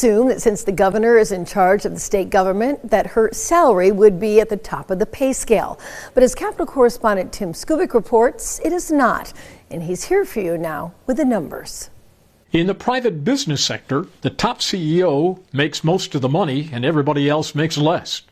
assume that since the governor is in charge of the state government, that her salary would be at the top of the pay scale. But as Capitol correspondent Tim Skubic reports, it is not. And he's here for you now with the numbers. In the private business sector, the top CEO makes most of the money and everybody else makes less.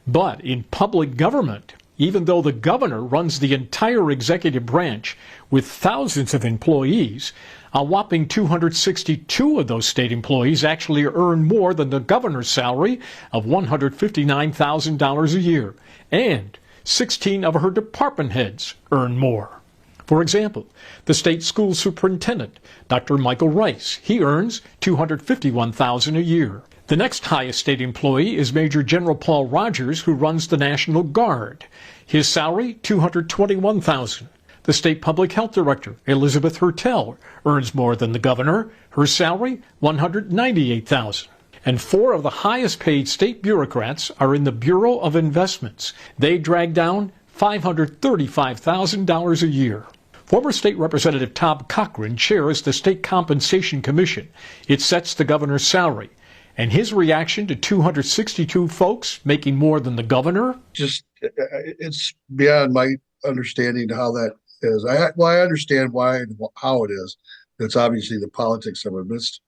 But in public government, even though the governor runs the entire executive branch with thousands of employees, a whopping 262 of those state employees actually earn more than the governor's salary of $159,000 a year. And 16 of her department heads earn more. For example, the state school superintendent, Dr. Michael Rice, he earns $251,000 a year. The next highest state employee is Major General Paul Rogers, who runs the National Guard. His salary, $221,000. The state public health director, Elizabeth Hertel, earns more than the governor. Her salary, $198,000. And 4 of the highest paid state bureaucrats are in the Bureau of Investments. They drag down $535,000 a year. Former State Representative Tom Cochran chairs the State Compensation Commission. It sets the governor's salary. And his reaction to 262 folks making more than the governor? It's beyond my understanding how that is. I understand why and how it is. It's obviously the politics of it, but it's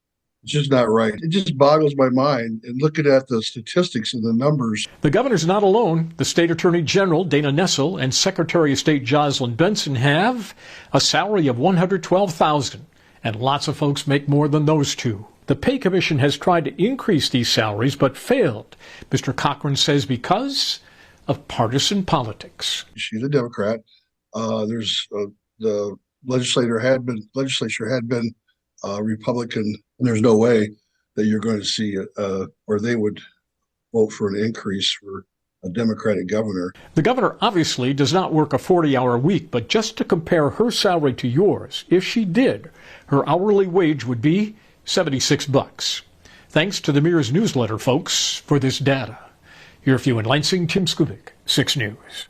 just not right. It just boggles my mind. And looking at the statistics and the numbers. The governor's not alone. The state attorney general, Dana Nessel, and Secretary of State Jocelyn Benson have a salary of $112,000. And lots of folks make more than those two. The Pay Commission has tried to increase these salaries, but failed. Mr. Cochran says because of partisan politics. She's a Democrat. The legislature had been Republican. And there's no way that you're going to see or they would vote for an increase for a Democratic governor. The governor obviously does not work a 40-hour week, but just to compare her salary to yours, if she did, her hourly wage would be $76. Thanks to the Mirror's newsletter, folks, for this data. Here for you in Lansing, Tim Skubic, 6 News.